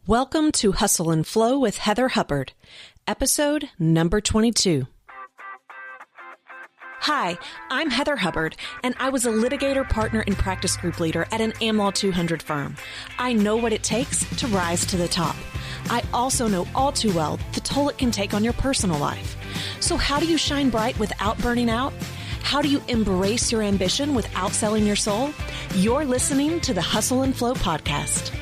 Welcome to Hustle and Flow with Heather Hubbard, episode number 22. Hi, I'm Heather Hubbard, and I was a litigator, partner, and practice group leader at an AmLaw 200 firm. I know what it takes to rise to the top. I also know all too well the toll it can take on your personal life. So how do you shine bright without burning out? How do you embrace your ambition without selling your soul? You're listening to the Hustle and Flow podcast.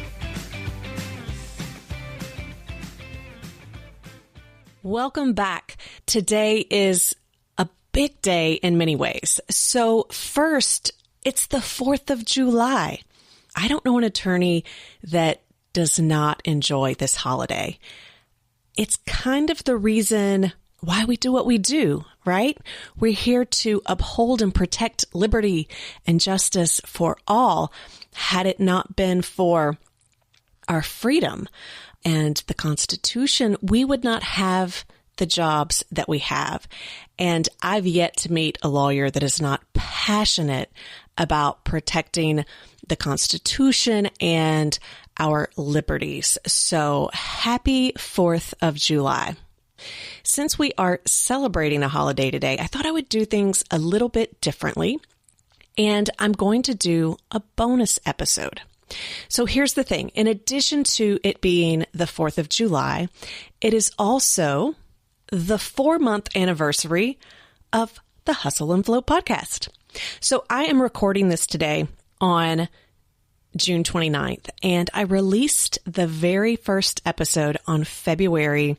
Welcome back. Today is a big day in many ways. So first, it's the 4th of July. I don't know an attorney that does not enjoy this holiday. It's kind of the reason why we do what we do, right? We're here to uphold and protect liberty and justice for all. Had it not been for our freedom and the Constitution, we would not have the jobs that we have. And I've yet to meet a lawyer that is not passionate about protecting the Constitution and our liberties. So happy 4th of July. Since we are celebrating a holiday today, I thought I would do things a little bit differently. And I'm going to do a bonus episode. So here's the thing. In addition to it being the 4th of July, it is also the 4-month anniversary of the Hustle and Flow podcast. So I am recording this today on June 29th, and I released the very first episode on February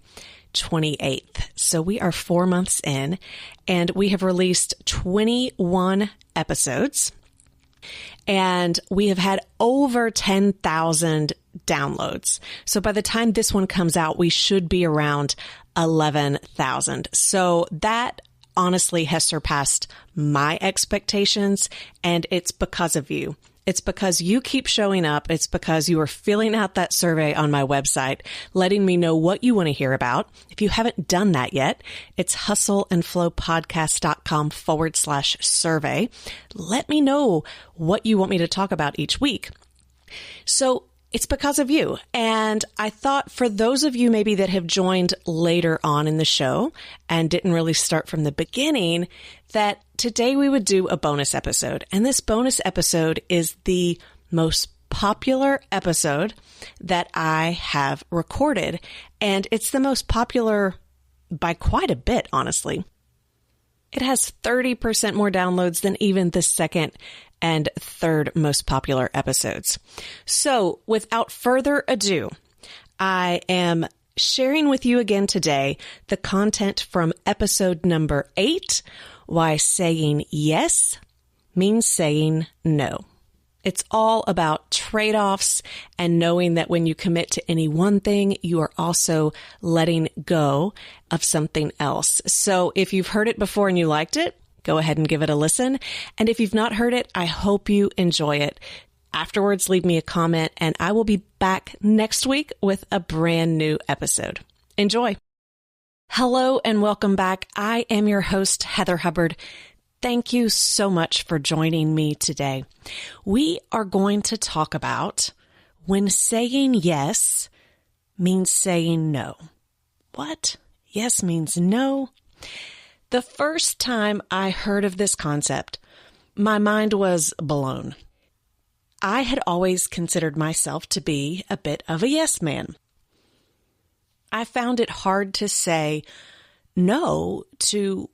28th. So we are 4 months in, and we have released 21 episodes. And we have had over 10,000 downloads. So by the time this one comes out, we should be around 11,000. So that honestly has surpassed my expectations, and it's because of you. It's because you keep showing up. It's because you are filling out that survey on my website, letting me know what you want to hear about. If you haven't done that yet, it's hustleandflowpodcast.com/survey. Let me know what you want me to talk about each week. So it's because of you. And I thought for those of you maybe that have joined later on in the show and didn't really start from the beginning, that today we would do a bonus episode. And this bonus episode is the most popular episode that I have recorded. And it's the most popular by quite a bit, honestly. It has 30% more downloads than even the second and third most popular episodes. So without further ado, I am sharing with you again today the content from episode number 8, Why Saying Yes Means Saying No. It's all about trade-offs and knowing that when you commit to any one thing, you are also letting go of something else. So if you've heard it before and you liked it, go ahead and give it a listen. And if you've not heard it, I hope you enjoy it. Afterwards, leave me a comment, and I will be back next week with a brand new episode. Enjoy. Hello and welcome back. I am your host, Heather Hubbard. Thank you so much for joining me today. We are going to talk about when saying yes means saying no. What? Yes means no? The first time I heard of this concept, my mind was blown. I had always considered myself to be a bit of a yes man. I found it hard to say no to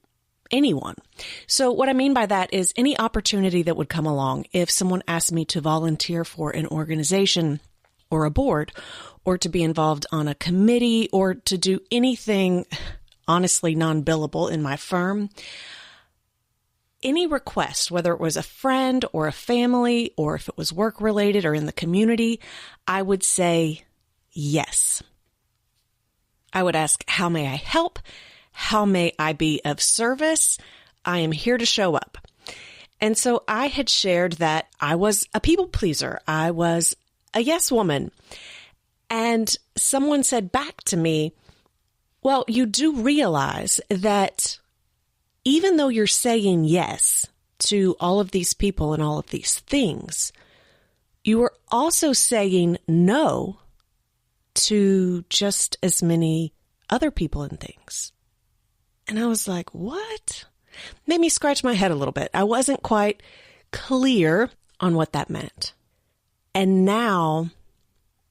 anyone. So what I mean by that is any opportunity that would come along. If someone asked me to volunteer for an organization or a board, or to be involved on a committee, or to do anything honestly non-billable in my firm, any request, whether it was a friend or a family, or if it was work related or in the community, I would say yes. I would ask, how may I help? How may I be of service? I am here to show up. And so I had shared that I was a people pleaser. I was a yes woman. And someone said back to me, well, you do realize that even though you're saying yes to all of these people and all of these things, you are also saying no to just as many other people and things. And I was like, what? Made me scratch my head a little bit. I wasn't quite clear on what that meant. And now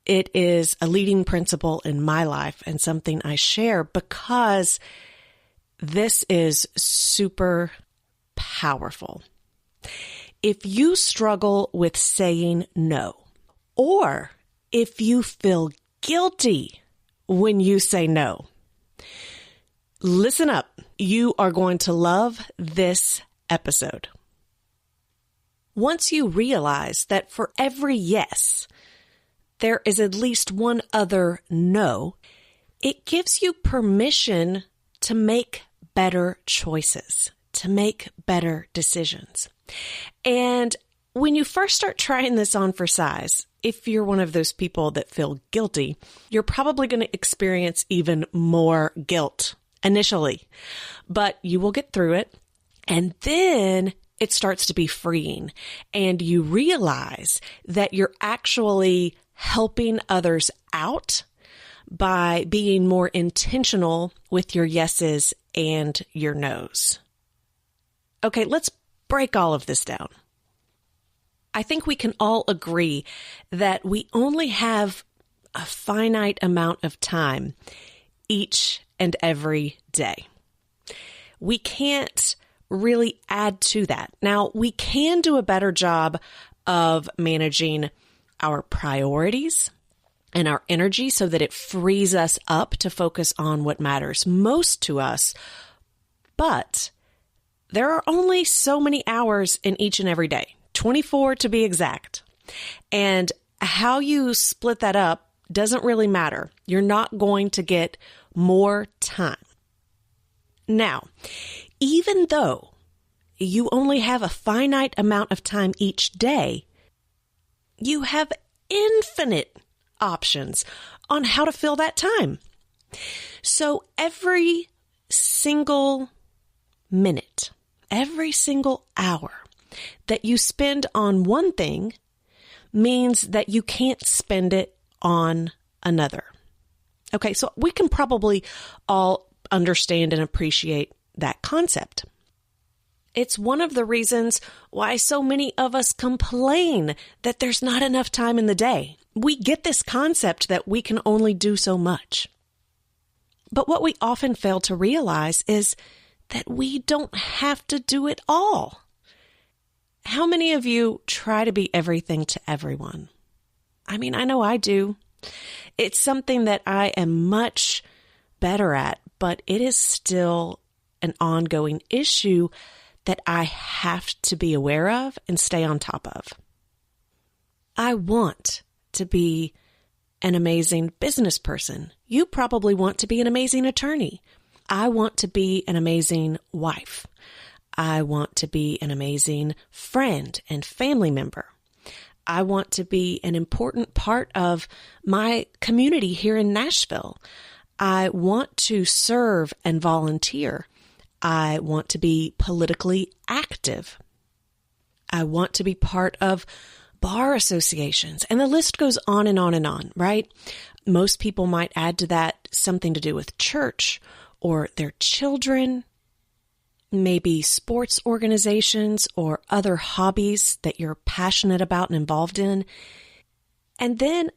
it is a leading principle in my life and something I share because this is super powerful. If you struggle with saying no, or if you feel guilty when you say no, listen up. You are going to love this episode. Once you realize that for every yes, there is at least one other no, it gives you permission to make better choices, to make better decisions. And when you first start trying this on for size, if you're one of those people that feel guilty, you're probably going to experience even more guilt initially, but you will get through it. And then it starts to be freeing and you realize that you're actually helping others out by being more intentional with your yeses and your nos. Okay, let's break all of this down. I think we can all agree that we only have a finite amount of time each and every day. We can't really add to that. Now, we can do a better job of managing our priorities and our energy so that it frees us up to focus on what matters most to us. But there are only so many hours in each and every day, 24 to be exact. And how you split that up doesn't really matter. You're not going to get more time. Now, even though you only have a finite amount of time each day, you have infinite options on how to fill that time. So every single minute, every single hour that you spend on one thing means that you can't spend it on another. Okay, so we can probably all understand and appreciate that concept. It's one of the reasons why so many of us complain that there's not enough time in the day. We get this concept that we can only do so much. But what we often fail to realize is that we don't have to do it all. How many of you try to be everything to everyone? I mean, I know I do. It's something that I am much better at, but it is still an ongoing issue that I have to be aware of and stay on top of. I want to be an amazing business person. You probably want to be an amazing attorney. I want to be an amazing wife. I want to be an amazing friend and family member. I want to be an important part of my community here in Nashville. I want to serve and volunteer. I want to be politically active. I want to be part of bar associations. And the list goes on and on and on, right? Most people might add to that something to do with church or their children, maybe sports organizations or other hobbies that you're passionate about and involved in. And then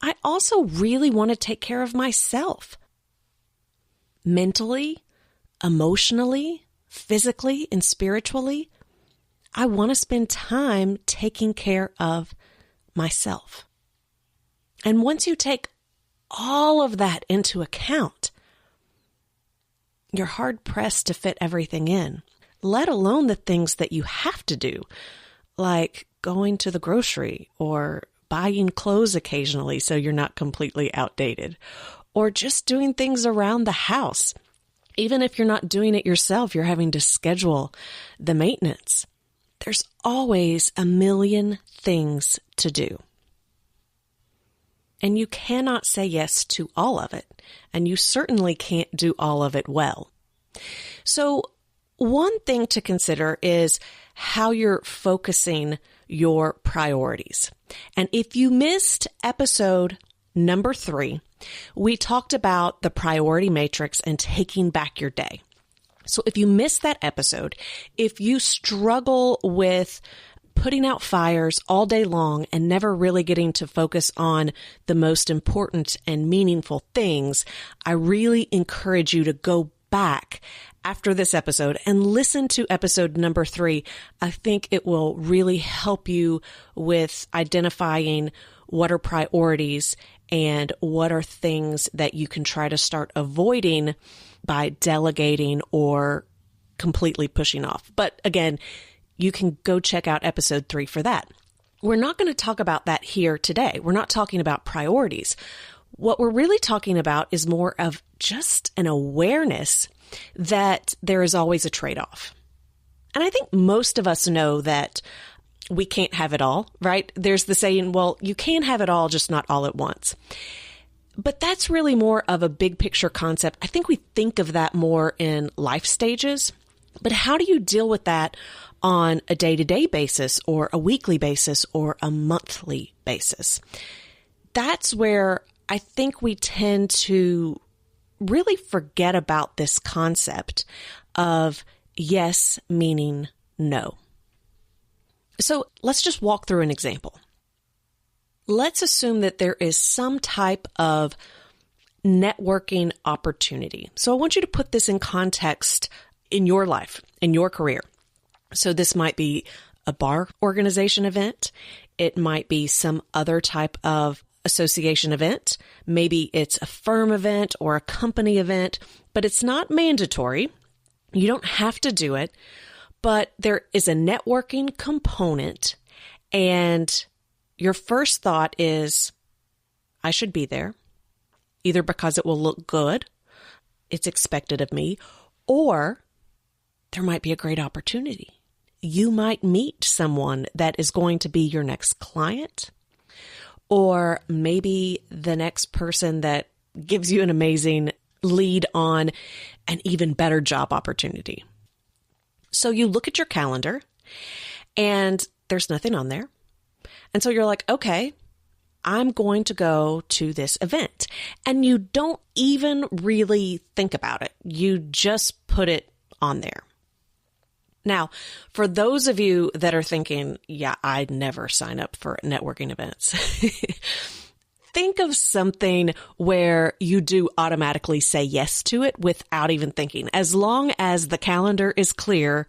I also really want to take care of myself. Mentally, emotionally, physically, and spiritually, I want to spend time taking care of myself. And once you take all of that into account, you're hard-pressed to fit everything in, let alone the things that you have to do, like going to the grocery or buying clothes occasionally so you're not completely outdated, or just doing things around the house. Even if you're not doing it yourself, you're having to schedule the maintenance. There's always a million things to do. And you cannot say yes to all of it. And you certainly can't do all of it well. So one thing to consider is how you're focusing your priorities. And if you missed episode number 3, we talked about the priority matrix and taking back your day. So if you missed that episode, if you struggle with putting out fires all day long and never really getting to focus on the most important and meaningful things, I really encourage you to go back after this episode and listen to episode number 3. I think it will really help you with identifying what are priorities and what are things that you can try to start avoiding by delegating or completely pushing off. But again, you can go check out episode 3 for that. We're not going to talk about that here today. We're not talking about priorities. What we're really talking about is more of just an awareness that there is always a trade-off. And I think most of us know that we can't have it all, right? There's the saying, well, you can have it all, just not all at once. But that's really more of a big picture concept. I think we think of that more in life stages. But how do you deal with that on a day-to-day basis or a weekly basis or a monthly basis? That's where I think we tend to really forget about this concept of yes meaning no. So let's just walk through an example. Let's assume that there is some type of networking opportunity. So I want you to put this in context in your life, in your career. So this might be a bar organization event. It might be some other type of association event. Maybe it's a firm event or a company event, but it's not mandatory. You don't have to do it, but there is a networking component, and your first thought is, I should be there, either because it will look good, it's expected of me, or there might be a great opportunity. You might meet someone that is going to be your next client, or maybe the next person that gives you an amazing lead on an even better job opportunity. So you look at your calendar and there's nothing on there. And so you're like, okay, I'm going to go to this event. And you don't even really think about it. You just put it on there. Now, for those of you that are thinking, yeah, I'd never sign up for networking events. Think of something where you do automatically say yes to it without even thinking. As long as the calendar is clear,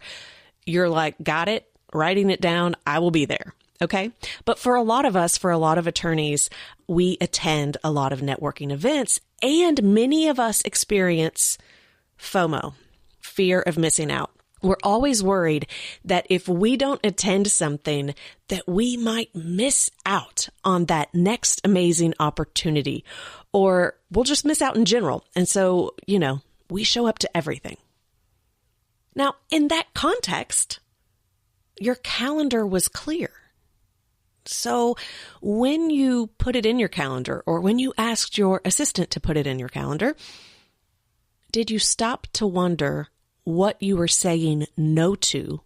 you're like, got it, writing it down, I will be there. Okay. But for a lot of us, for a lot of attorneys, we attend a lot of networking events, and many of us experience FOMO, fear of missing out. We're always worried that if we don't attend something, that we might miss out on that next amazing opportunity, or we'll just miss out in general. And so, we show up to everything. Now, in that context, your calendar was clear. So when you put it in your calendar, or when you asked your assistant to put it in your calendar, did you stop to wonder what you were saying no to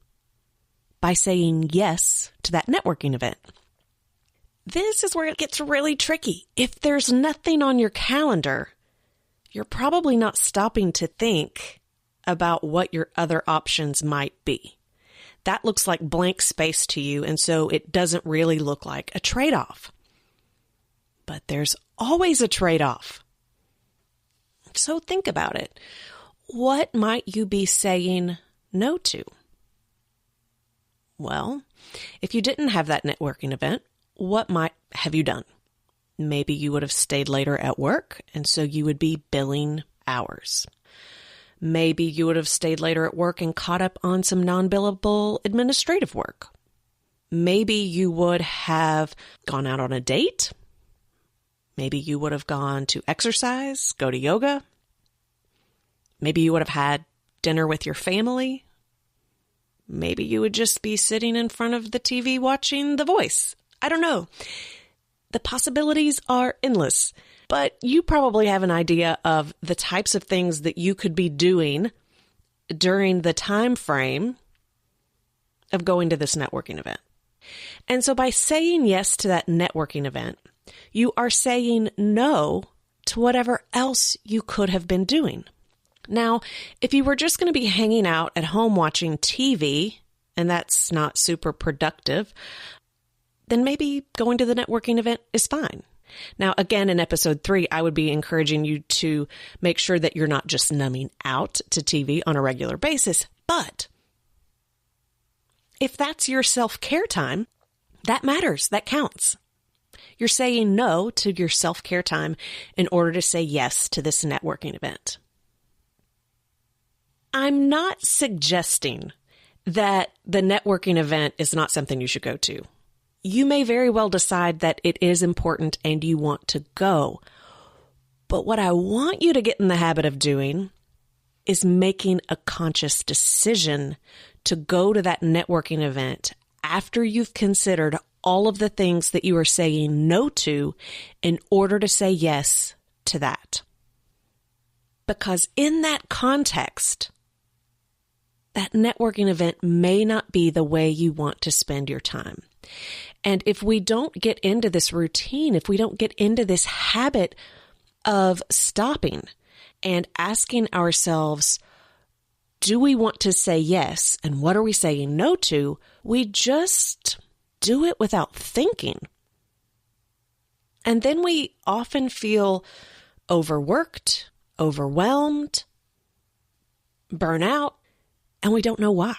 by saying yes to that networking event? This is where it gets really tricky. If there's nothing on your calendar, you're probably not stopping to think about what your other options might be. That looks like blank space to you, and so it doesn't really look like a trade-off. But there's always a trade-off. So think about it. What might you be saying no to? Well, if you didn't have that networking event, what might have you done? Maybe you would have stayed later at work, and so you would be billing hours. Maybe you would have stayed later at work and caught up on some non-billable administrative work. Maybe you would have gone out on a date. Maybe you would have gone to exercise, go to yoga. Maybe you would have had dinner with your family. Maybe you would just be sitting in front of the TV watching The Voice. I don't know. The possibilities are endless, but you probably have an idea of the types of things that you could be doing during the time frame of going to this networking event. And so by saying yes to that networking event, You are saying no to whatever else you could have been doing. Now, if you were just going to be hanging out at home watching TV, and that's not super productive, then maybe going to the networking event is fine. Now, again, in episode 3, I would be encouraging you to make sure that you're not just numbing out to TV on a regular basis, but if that's your self-care time, that matters, that counts. You're saying no to your self-care time in order to say yes to this networking event. I'm not suggesting that the networking event is not something you should go to. You may very well decide that it is important and you want to go. But what I want you to get in the habit of doing is making a conscious decision to go to that networking event after you've considered all of the things that you are saying no to in order to say yes to that. Because in that context, that networking event may not be the way you want to spend your time. And if we don't get into this routine, if we don't get into this habit of stopping and asking ourselves, do we want to say yes? And what are we saying no to? We just do it without thinking. And then we often feel overworked, overwhelmed, burnout, and we don't know why.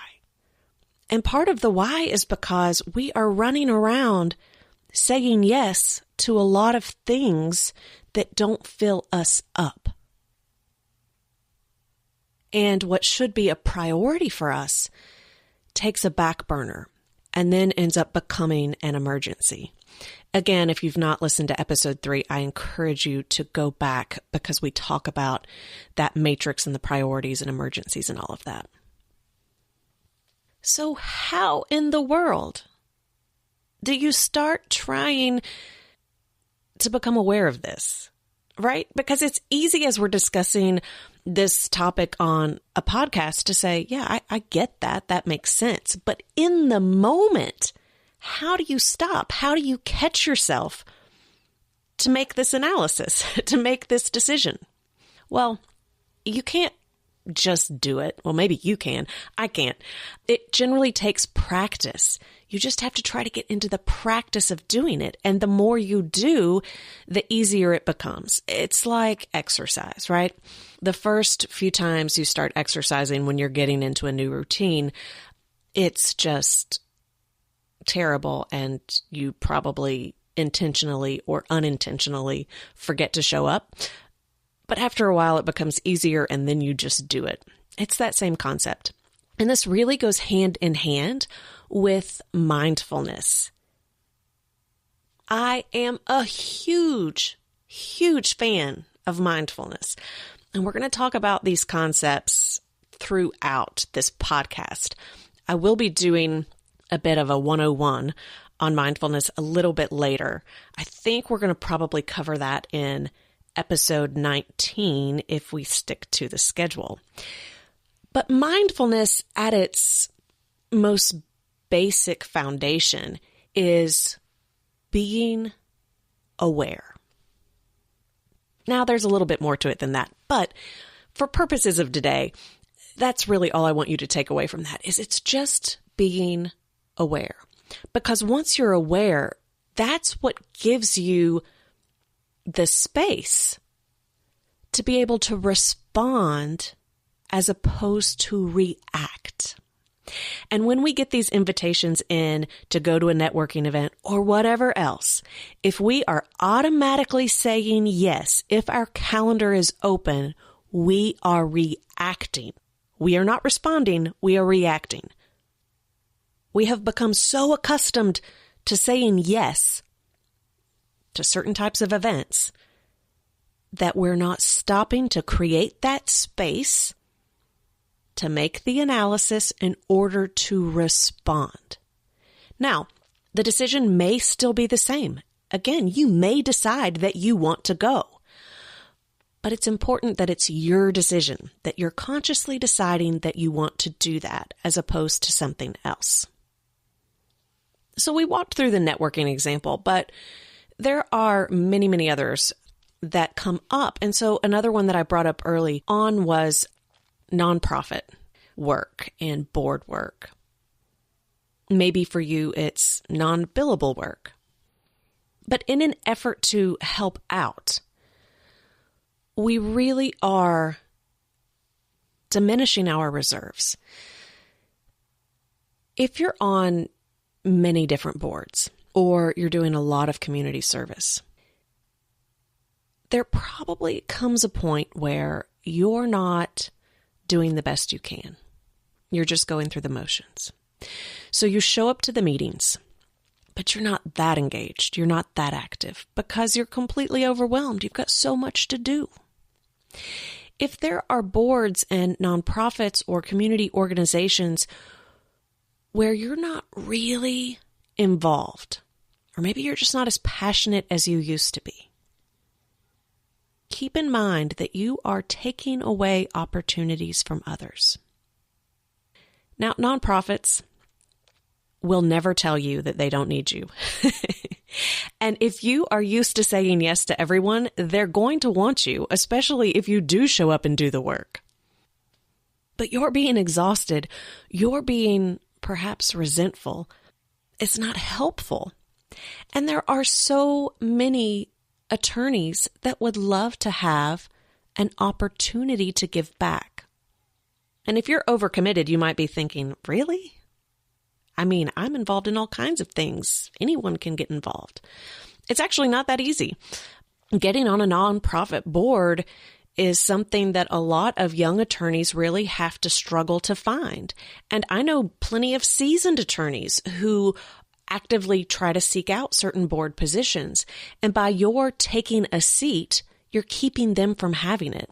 And part of the why is because we are running around saying yes to a lot of things that don't fill us up. And what should be a priority for us takes a back burner and then ends up becoming an emergency. Again, if you've not listened to episode 3, I encourage you to go back because we talk about that matrix and the priorities and emergencies and all of that. So how in the world do you start trying to become aware of this, right? Because it's easy as we're discussing this topic on a podcast to say, yeah, I get that. That makes sense. But in the moment, how do you stop? How do you catch yourself to make this analysis, to make this decision? Well, you can't just do it. Well, maybe you can. I can't. It generally takes practice. You just have to try to get into the practice of doing it. And the more you do, the easier it becomes. It's like exercise, right? The first few times you start exercising when you're getting into a new routine, it's just terrible. And you probably intentionally or unintentionally forget to show up. But after a while, it becomes easier and then you just do it. It's that same concept. And this really goes hand in hand with mindfulness. I am a huge, huge fan of mindfulness. And we're going to talk about these concepts throughout this podcast. I will be doing a bit of a 101 on mindfulness a little bit later. I think we're going to probably cover that in episode 19 if we stick to the schedule. But mindfulness at its most basic foundation is being aware. Now, there's a little bit more to it than that, but for purposes of today, that's really all I want you to take away from that is it's just being aware. Because once you're aware, that's what gives you the space to be able to respond as opposed to react. And when we get these invitations in to go to a networking event or whatever else, if we are automatically saying yes, if our calendar is open, we are reacting. We are not responding, we are reacting. We have become so accustomed to saying yes to certain types of events that we're not stopping to create that space to make the analysis in order to respond. Now, the decision may still be the same. Again, you may decide that you want to go, but it's important that it's your decision, that you're consciously deciding that you want to do that as opposed to something else. So we walked through the networking example, but There are many, many others that come up. And so another one that I brought up early on was nonprofit work and board work. Maybe for you, it's non-billable work. But in an effort to help out, we really are diminishing our reserves. If you're on many different boards or you're doing a lot of community service, there probably comes a point where you're not doing the best you can. You're just going through the motions. So you show up to the meetings, but you're not that engaged. You're not that active because you're completely overwhelmed. You've got so much to do. If there are boards and nonprofits or community organizations where you're not really involved, or maybe you're just not as passionate as you used to be, keep in mind that you are taking away opportunities from others. Now, nonprofits will never tell you that they don't need you. And if you are used to saying yes to everyone, they're going to want you, especially if you do show up and do the work. But you're being exhausted. You're being perhaps resentful. It's not helpful. And there are so many attorneys that would love to have an opportunity to give back. And if you're overcommitted, you might be thinking, really? I mean, I'm involved in all kinds of things. Anyone can get involved. It's actually not that easy. Getting on a nonprofit board is something that a lot of young attorneys really have to struggle to find. And I know plenty of seasoned attorneys who actively try to seek out certain board positions. And by your taking a seat, you're keeping them from having it.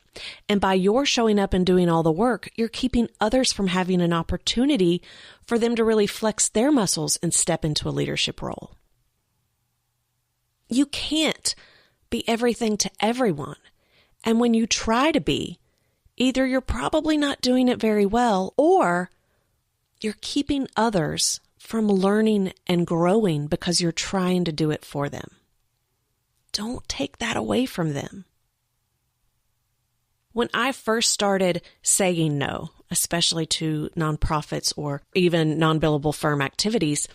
And by your showing up and doing all the work, you're keeping others from having an opportunity for them to really flex their muscles and step into a leadership role. You can't be everything to everyone. And when you try to be, either you're probably not doing it very well, or you're keeping others from learning and growing because you're trying to do it for them. Don't take that away from them. When I first started saying no, especially to nonprofits or even non-billable firm activities,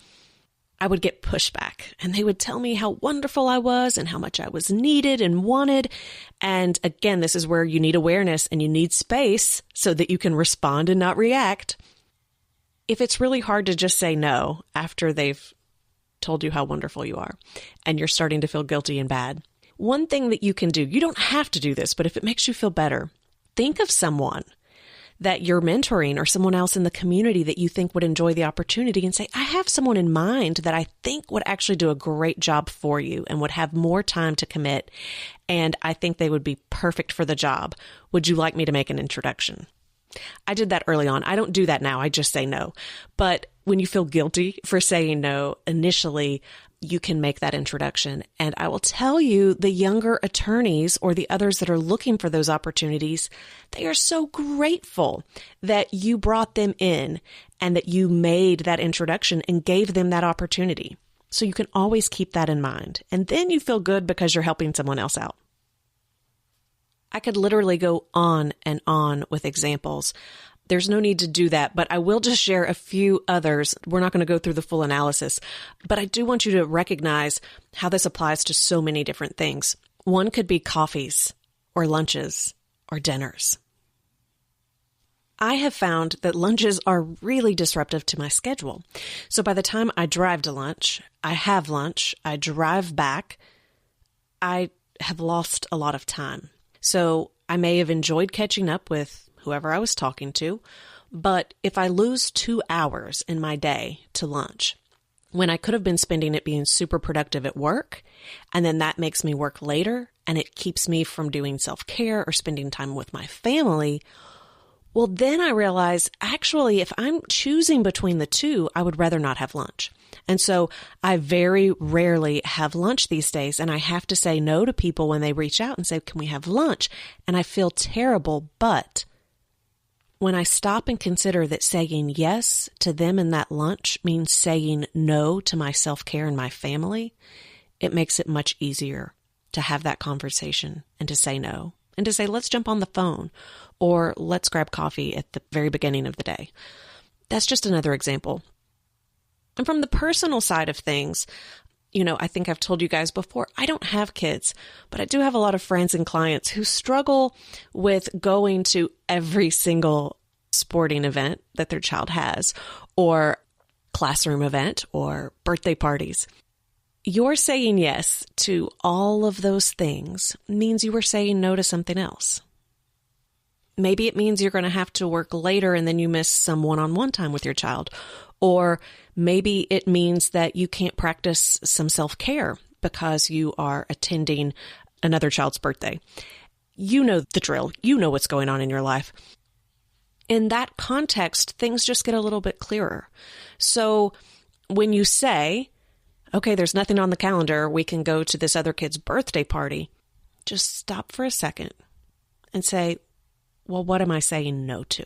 I would get pushback, and they would tell me how wonderful I was and how much I was needed and wanted. And again, this is where you need awareness and you need space so that you can respond and not react. If it's really hard to just say no after they've told you how wonderful you are and you're starting to feel guilty and bad, one thing that you can do, you don't have to do this, but if it makes you feel better, think of someone that you're mentoring or someone else in the community that you think would enjoy the opportunity and say, I have someone in mind that I think would actually do a great job for you and would have more time to commit. And I think they would be perfect for the job. Would you like me to make an introduction? I did that early on. I don't do that now. I just say no. But when you feel guilty for saying no initially, you can make that introduction. And I will tell you, the younger attorneys or the others that are looking for those opportunities, they are so grateful that you brought them in and that you made that introduction and gave them that opportunity. So you can always keep that in mind. And then you feel good because you're helping someone else out. I could literally go on and on with examples. There's no need to do that, but I will just share a few others. We're not going to go through the full analysis, but I do want you to recognize how this applies to so many different things. One could be coffees or lunches or dinners. I have found that lunches are really disruptive to my schedule. So by the time I drive to lunch, I have lunch, I drive back, I have lost a lot of time. So I may have enjoyed catching up with whoever I was talking to, but if I lose 2 hours in my day to lunch, when I could have been spending it being super productive at work, and then that makes me work later, and it keeps me from doing self-care or spending time with my family, well, then I realize, actually, if I'm choosing between the two, I would rather not have lunch. And so I very rarely have lunch these days, and I have to say no to people when they reach out and say, can we have lunch? And I feel terrible, but when I stop and consider that saying yes to them in that lunch means saying no to my self-care and my family, it makes it much easier to have that conversation and to say no and to say, let's jump on the phone or let's grab coffee at the very beginning of the day. That's just another example. And from the personal side of things, I think I've told you guys before, I don't have kids, but I do have a lot of friends and clients who struggle with going to every single sporting event that their child has, or classroom event, or birthday parties. Your saying yes to all of those things means you are saying no to something else. Maybe it means you're going to have to work later and then you miss some one-on-one time with your child. Or maybe it means that you can't practice some self-care because you are attending another child's birthday. You know the drill. You know what's going on in your life. In that context, things just get a little bit clearer. So when you say, okay, there's nothing on the calendar, we can go to this other kid's birthday party, just stop for a second and say, well, what am I saying no to?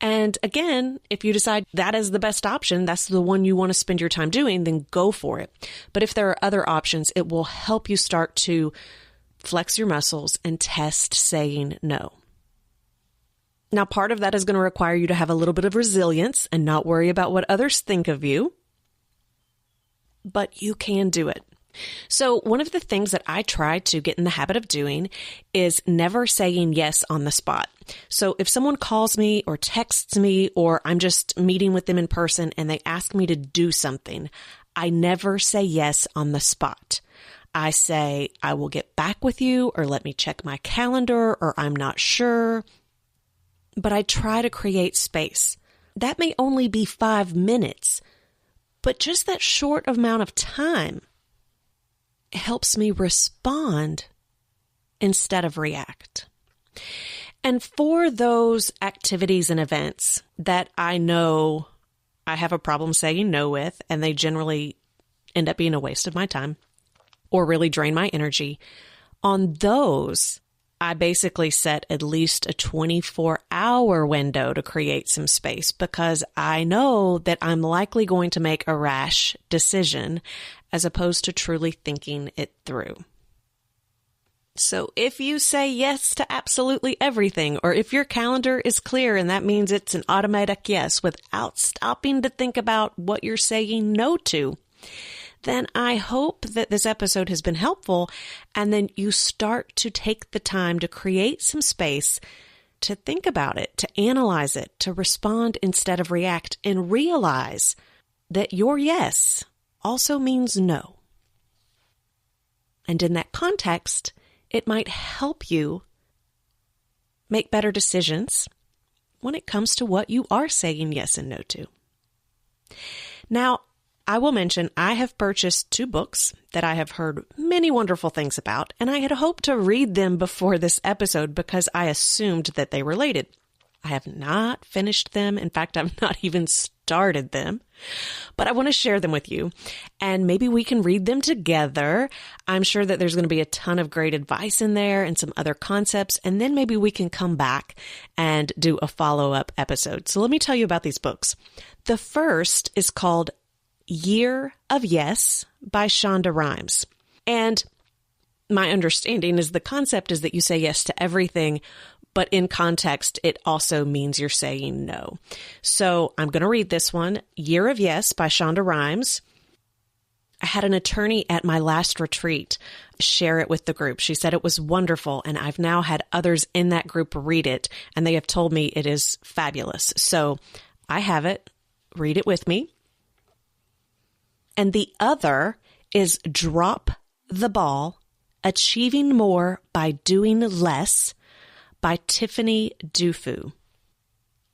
And again, if you decide that is the best option, that's the one you want to spend your time doing, then go for it. But if there are other options, it will help you start to flex your muscles and test saying no. Now, part of that is going to require you to have a little bit of resilience and not worry about what others think of you. But you can do it. So one of the things that I try to get in the habit of doing is never saying yes on the spot. So if someone calls me or texts me or I'm just meeting with them in person and they ask me to do something, I never say yes on the spot. I say, I will get back with you, or let me check my calendar, or I'm not sure. But I try to create space. That may only be 5 minutes, but just that short amount of time helps me respond instead of react. And for those activities and events that I know I have a problem saying no with, and they generally end up being a waste of my time or really drain my energy, on those, I basically set at least a 24-hour window to create some space because I know that I'm likely going to make a rash decision as opposed to truly thinking it through. So if you say yes to absolutely everything, or if your calendar is clear and that means it's an automatic yes without stopping to think about what you're saying no to, then I hope that this episode has been helpful, and then you start to take the time to create some space to think about it, to analyze it, to respond instead of react, and realize that your yes also means no. And in that context, it might help you make better decisions when it comes to what you are saying yes and no to. Now, I will mention I have purchased 2 books that I have heard many wonderful things about, and I had hoped to read them before this episode because I assumed that they related. I have not finished them. In fact, I've not even started them, but I want to share them with you, and maybe we can read them together. I'm sure that there's going to be a ton of great advice in there and some other concepts, and then maybe we can come back and do a follow-up episode. So let me tell you about these books. The first is called Year of Yes by Shonda Rhimes. And my understanding is the concept is that you say yes to everything, but in context, it also means you're saying no. So I'm going to read this one, Year of Yes by Shonda Rhimes. I had an attorney at my last retreat share it with the group. She said it was wonderful, and I've now had others in that group read it, and they have told me it is fabulous. So I have it. Read it with me. And the other is Drop the Ball, Achieving More by Doing Less by Tiffany Dufu.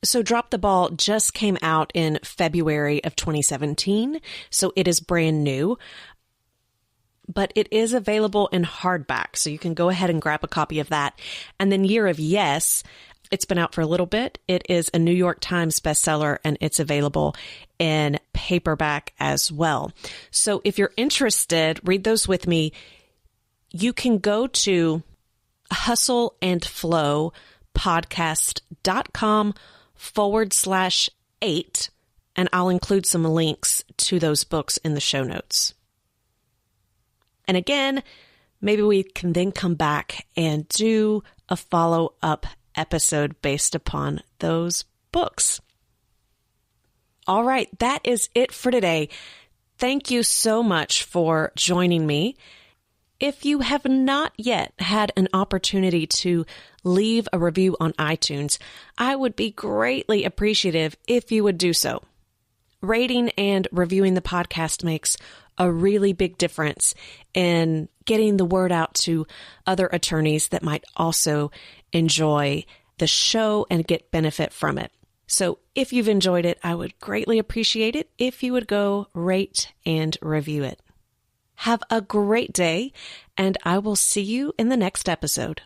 So Drop the Ball just came out in February of 2017, so it is brand new, but it is available in hardback, so you can go ahead and grab a copy of that. And then Year of Yes, it's been out for a little bit. It is a New York Times bestseller, and it's available in paperback as well. So if you're interested, read those with me. You can go to hustleandflowpodcast.com/8, and I'll include some links to those books in the show notes. And again, maybe we can then come back and do a follow-up episode based upon those books. All right, that is it for today. Thank you so much for joining me. If you have not yet had an opportunity to leave a review on iTunes, I would be greatly appreciative if you would do so. Rating and reviewing the podcast makes a really big difference in getting the word out to other attorneys that might also enjoy the show and get benefit from it. So if you've enjoyed it, I would greatly appreciate it if you would go rate and review it. Have a great day, and I will see you in the next episode.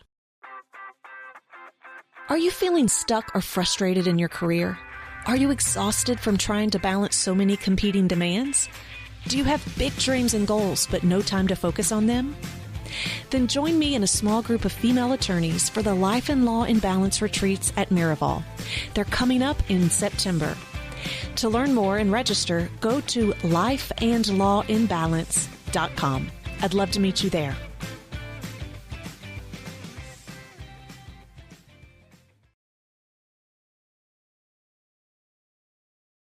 Are you feeling stuck or frustrated in your career? Are you exhausted from trying to balance so many competing demands? Do you have big dreams and goals, but no time to focus on them? Then join me in a small group of female attorneys for the Life and Law in Balance retreats at Miraval. They're coming up in September. To learn more and register, go to lifeandlawinbalance.com. I'd love to meet you there.